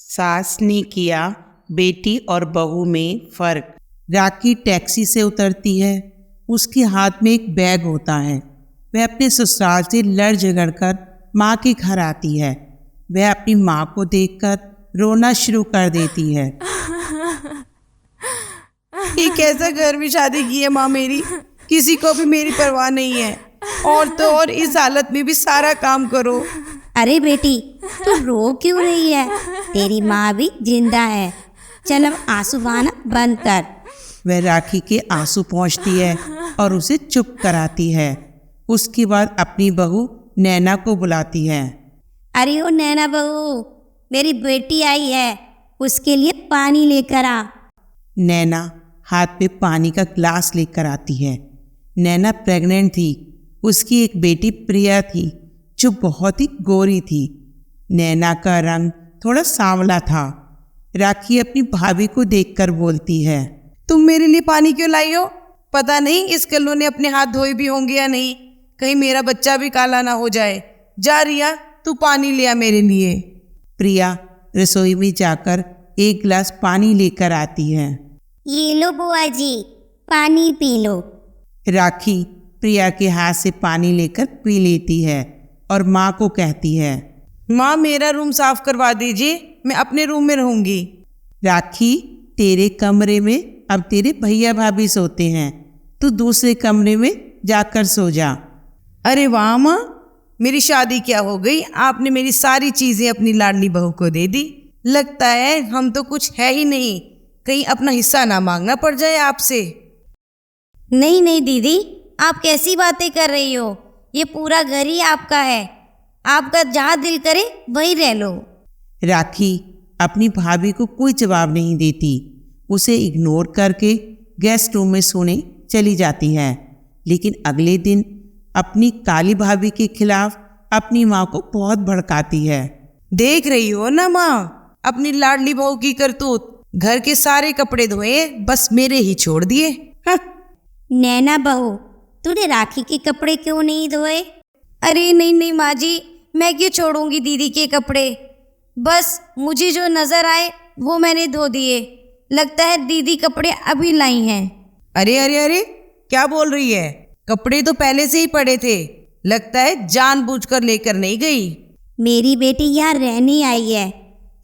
सास ने किया बेटी और बहू में फर्क। राखी टैक्सी से उतरती है। उसके हाथ में एक बैग होता है। वह अपने ससुराल से लड़ झगड़ कर माँ के घर आती है। वह अपनी माँ को देखकर रोना शुरू कर देती है। ये कैसा घर में शादी की है माँ मेरी, किसी को भी मेरी परवाह नहीं है। और तो और इस हालत में भी सारा काम करो। अरे बेटी, तू रो क्यों रही है? तेरी माँ भी जिंदा है। चल अब आंसू बहाना बंद कर। वह राखी के आंसू पोंछती है और उसे चुप कराती है। उसके बाद अपनी बहू नैना को बुलाती है। अरे ओ नैना बहू, मेरी बेटी आई है, उसके लिए पानी लेकर आ। नैना हाथ में पानी का ग्लास लेकर आती है। नैना प्रेग्नेंट थी। उसकी एक बेटी प्रिया थी जो बहुत ही गोरी थी। नैना का रंग थोड़ा सांवला था। राखी अपनी भाभी को देखकर बोलती है, तुम मेरे लिए पानी क्यों लाई हो? पता नहीं इस कल्लू ने अपने हाथ धोए भी होंगे या नहीं। कहीं मेरा बच्चा भी काला ना हो जाए। जा रिया, तू पानी ले आ मेरे लिए। प्रिया रसोई में जाकर एक गिलास पानी लेकर आती है। ये लो बुआ जी, पानी पी लो। राखी प्रिया के हाथ से पानी लेकर पी लेती है और माँ को कहती है, माँ मेरा रूम साफ करवा दीजिए, मैं अपने रूम में रहूंगी। राखी तेरे कमरे में अब तेरे भैया भाभी सोते हैं, तू दूसरे कमरे में जाकर सो जा। अरे वाह माँ, मेरी शादी क्या हो गई, आपने मेरी सारी चीजें अपनी लाडली बहू को दे दी। लगता है हम तो कुछ है ही नहीं, कहीं अपना हिस्सा ना मांगना पड़ जाए आपसे। नहीं नहीं दीदी, आप कैसी बातें कर रही हो? ये पूरा घर ही आपका है। आपका जहाँ दिल करे वहीं रह लो। राखी अपनी भाभी को कोई जवाब नहीं देती। उसे इग्नोर करके गेस्ट रूम में सोने चली जाती है। लेकिन अगले दिन अपनी काली भाभी के खिलाफ अपनी माँ को बहुत भड़काती है। देख रही हो ना माँ, अपनी लाडली बहू की करतूत। घर के सारे कपड़े धोए, बस मेरे ही छोड़ दिए। नैना बहू, तूने राखी के कपड़े क्यों नहीं धोए? अरे नहीं नहीं माँ जी, मैं क्यों छोड़ूंगी दीदी के कपड़े। बस मुझे जो नजर आए वो मैंने धो दिए। लगता है दीदी कपड़े अभी लाई हैं। अरे अरे अरे, क्या बोल रही है? कपड़े तो पहले से ही पड़े थे। लगता है जानबूझकर लेकर नहीं गई। मेरी बेटी यहाँ रहने आई है,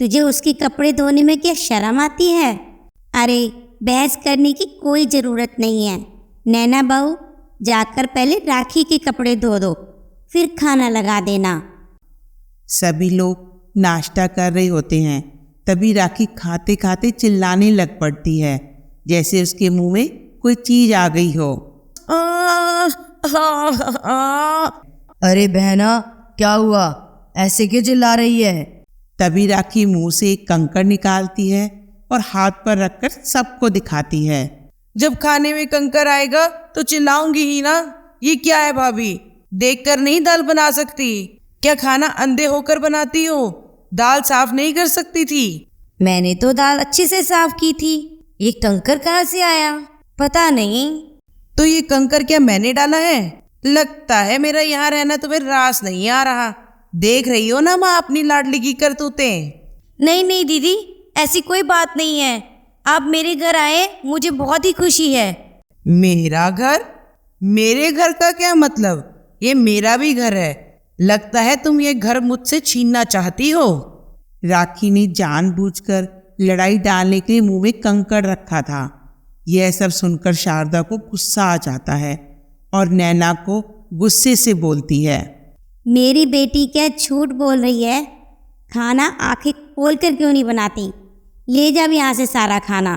तुझे उसके कपड़े धोने में क्या शर्म आती है? अरे बहस करने की कोई ज़रूरत नहीं है। नैना बहू, जाकर पहले राखी के कपड़े धो दो, फिर खाना लगा देना। सभी लोग नाश्ता कर रहे होते हैं। तभी राखी खाते खाते चिल्लाने लग पड़ती है, जैसे उसके मुंह में कोई चीज आ गई हो। अरे बहना, क्या हुआ? ऐसे क्यों चिल्ला रही है? तभी राखी मुंह से एक कंकड़ निकालती है और हाथ पर रखकर सबको दिखाती है। जब खाने में कंकर आएगा तो चिल्लाऊंगी ही ना। ये क्या है भाभी, देखकर नहीं दाल बना सकती? क्या खाना अंधे होकर बनाती हो? दाल साफ नहीं कर सकती थी? मैंने तो दाल अच्छे से साफ की थी। ये कंकर कहाँ से आया पता नहीं। तो ये कंकर क्या मैंने डाला है? लगता है मेरा यहाँ रहना तुम्हें रास नहीं आ रहा। देख रही हो ना माँ अपनी लाडली की करतूतें। नहीं नहीं दीदी, ऐसी कोई बात नहीं है। आप मेरे घर आए, मुझे बहुत ही खुशी है। मेरा घर? मेरे घर का क्या मतलब? ये मेरा भी घर है। लगता है तुम ये घर मुझसे छीनना चाहती हो। राखी ने जानबूझकर लड़ाई डालने के लिए मुंह में कंकड़ रखा था। यह सब सुनकर शारदा को गुस्सा आ जाता है और नैना को गुस्से से बोलती है, मेरी बेटी क्या झूठ बोल रही है? खाना आंखें खोल कर क्यों नहीं बनाती? ले जा भी यहाँ से सारा खाना।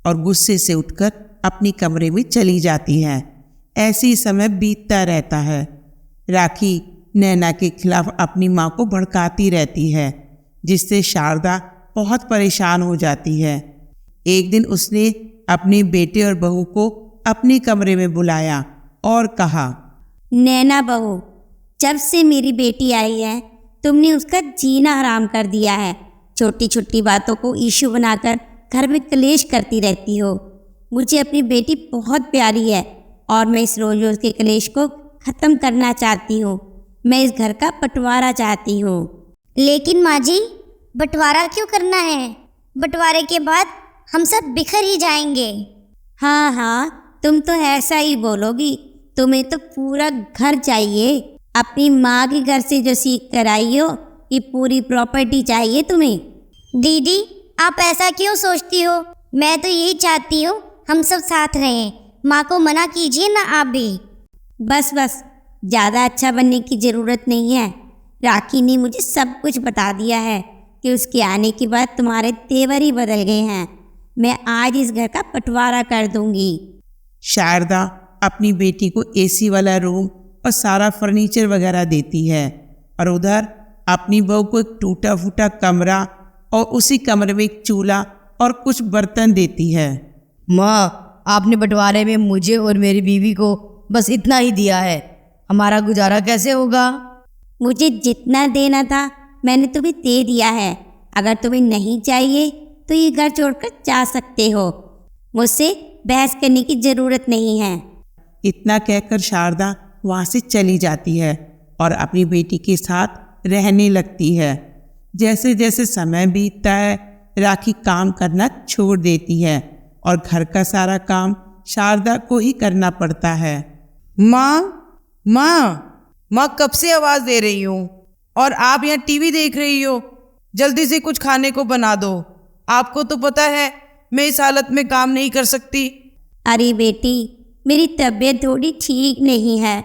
और गुस्से से उठकर अपनी कमरे में चली जाती है। ऐसी समय बीतता रहता है। राखी नैना के खिलाफ अपनी माँ को भड़काती रहती है, जिससे शारदा बहुत परेशान हो जाती है। एक दिन उसने अपने बेटे और बहू को अपने कमरे में बुलाया और कहा, नैना बहू, जब से मेरी बेटी आई है तुमने उसका जीना हराम कर दिया है। छोटी छोटी बातों को इशू बनाकर घर में क्लेश करती रहती हो। मुझे अपनी बेटी बहुत प्यारी है और मैं इस रोज रोज के क्लेश को ख़त्म करना चाहती हूँ। मैं इस घर का बंटवारा चाहती हूँ। लेकिन माँ जी, बंटवारा क्यों करना है? बंटवारे के बाद हम सब बिखर ही जाएंगे। हाँ हाँ, तुम तो ऐसा ही बोलोगी। तुम्हें तो पूरा घर चाहिए। अपनी माँ के घर से जो सीख कर आई हो, ये पूरी प्रॉपर्टी चाहिए तुम्हें। दीदी, आप ऐसा क्यों सोचती हो? मैं तो यही चाहती हूँ हम सब साथ रहें। माँ को मना कीजिए ना आप भी। बस बस, ज़्यादा अच्छा बनने की ज़रूरत नहीं है। राखी ने मुझे सब कुछ बता दिया है कि उसके आने के बाद तुम्हारे तेवर ही बदल गए हैं। मैं आज इस घर का बंटवारा कर दूंगी। शारदा अपनी बेटी को एसी वाला रूम और सारा फर्नीचर वगैरह देती है और उधर अपनी बहू को एक टूटा फूटा कमरा और उसी कमरे में एक चूल्हा और कुछ बर्तन देती है। माँ, आपने बंटवारे में मुझे और मेरी बीवी को बस इतना ही दिया है। हमारा गुजारा कैसे होगा? मुझे जितना देना था मैंने तुम्हें दे दिया है। अगर तुम्हें नहीं चाहिए तो ये घर छोड़कर जा सकते हो। मुझसे बहस करने की ज़रूरत नहीं है। इतना कहकर शारदा वहाँ से चली जाती है और अपनी बेटी के साथ रहने लगती है। जैसे जैसे समय बीतता है, राखी काम करना छोड़ देती है और घर का सारा काम शारदा को ही करना पड़ता है। माँ माँ माँ, कब से आवाज़ दे रही हूँ और आप यहाँ टीवी देख रही हो। जल्दी से कुछ खाने को बना दो। आपको तो पता है मैं इस हालत में काम नहीं कर सकती। अरे बेटी, मेरी तबीयत थोड़ी ठीक नहीं है।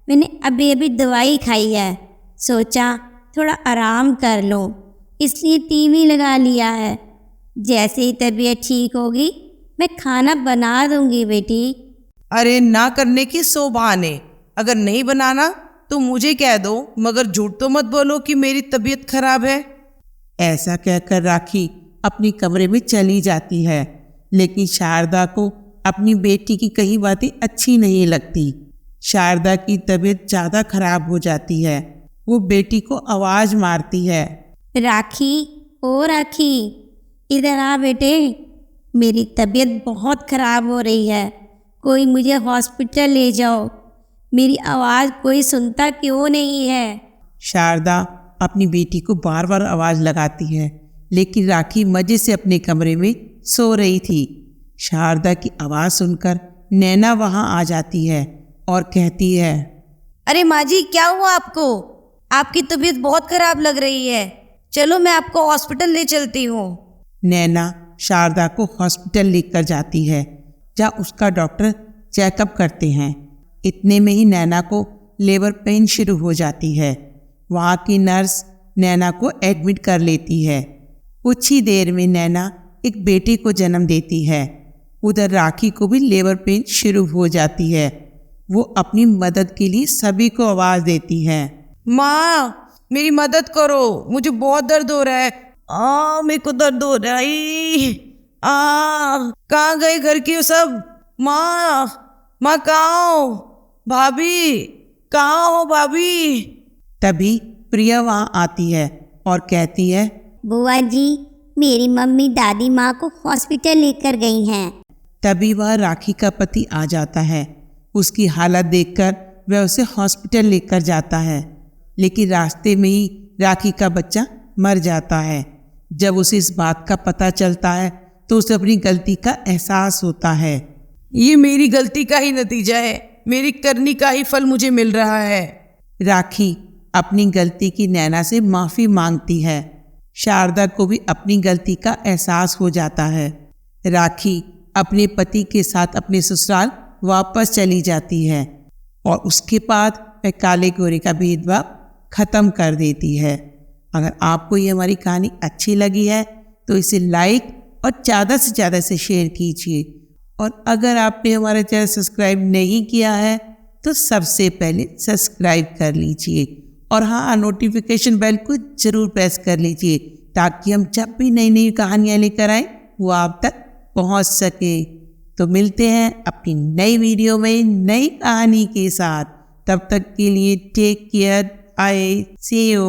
मैंने अभी अभी दवाई खाई है। सोचा थोड़ा आराम कर लो, इसलिए टीवी लगा लिया है। जैसे ही तबीयत ठीक होगी मैं खाना बना दूंगी बेटी। अरे ना करने की 100 बहाने। अगर नहीं बनाना तो मुझे कह दो, मगर झूठ तो मत बोलो कि मेरी तबीयत खराब है। ऐसा कहकर राखी अपनी कमरे में चली जाती है, लेकिन शारदा को अपनी बेटी की कई बातें अच्छी नहीं लगती। शारदा की तबीयत ज़्यादा खराब हो जाती है। वो बेटी को आवाज़ मारती है। राखी, ओ राखी, इधर आ बेटे। मेरी तबीयत बहुत खराब हो रही है। कोई मुझे हॉस्पिटल ले जाओ। मेरी आवाज़ कोई सुनता क्यों नहीं है? शारदा अपनी बेटी को बार बार आवाज़ लगाती है, लेकिन राखी मज़े से अपने कमरे में सो रही थी। शारदा की आवाज़ सुनकर नैना वहाँ आ जाती है और कहती है, अरे माँ जी, क्या हुआ आपको? आपकी तबीयत बहुत खराब लग रही है। चलो मैं आपको हॉस्पिटल ले चलती हूँ। नैना शारदा को हॉस्पिटल लेकर जाती है, जहाँ उसका डॉक्टर चेकअप करते हैं। इतने में ही नैना को लेबर पेन शुरू हो जाती है। वहाँ की नर्स नैना को एडमिट कर लेती है। कुछ ही देर में नैना एक बेटे को जन्म देती है। उधर राखी को भी लेबर पेन शुरू हो जाती है। वो अपनी मदद के लिए सभी को आवाज़ देती है। माँ, मेरी मदद करो, मुझे बहुत दर्द हो रहा है। मेरे को दर्द हो रहा है। कहाँ गए घर के सब? माँ कहाँ हो? भाभी, कहाँ हो भाभी? तभी प्रिया वहाँ आती है और कहती है, बुआ जी, मेरी मम्मी दादी माँ को हॉस्पिटल लेकर गई हैं। तभी वह राखी का पति आ जाता है। उसकी हालत देखकर वह उसे हॉस्पिटल लेकर जाता है, लेकिन रास्ते में ही राखी का बच्चा मर जाता है। जब उसे इस बात का पता चलता है तो उसे अपनी गलती का एहसास होता है। ये मेरी गलती का ही नतीजा है। मेरी करनी का ही फल मुझे मिल रहा है। राखी अपनी गलती की नैना से माफ़ी मांगती है। शारदा को भी अपनी गलती का एहसास हो जाता है। राखी अपने पति के साथ अपने ससुराल वापस चली जाती है और उसके बाद वह काले गोरे का भेदभाव ख़त्म कर देती है। अगर आपको ये हमारी कहानी अच्छी लगी है तो इसे लाइक और ज़्यादा से ज़्यादा से शेयर कीजिए। और अगर आपने हमारा चैनल सब्सक्राइब नहीं किया है तो सबसे पहले सब्सक्राइब कर लीजिए और हाँ, नोटिफिकेशन बेल को ज़रूर प्रेस कर लीजिए ताकि हम जब भी नई नई कहानियाँ लेकर आएँ वो आप तक पहुँच सके। तो मिलते हैं अपनी नई वीडियो में नई कहानी के साथ। तब तक के लिए take care. I see you.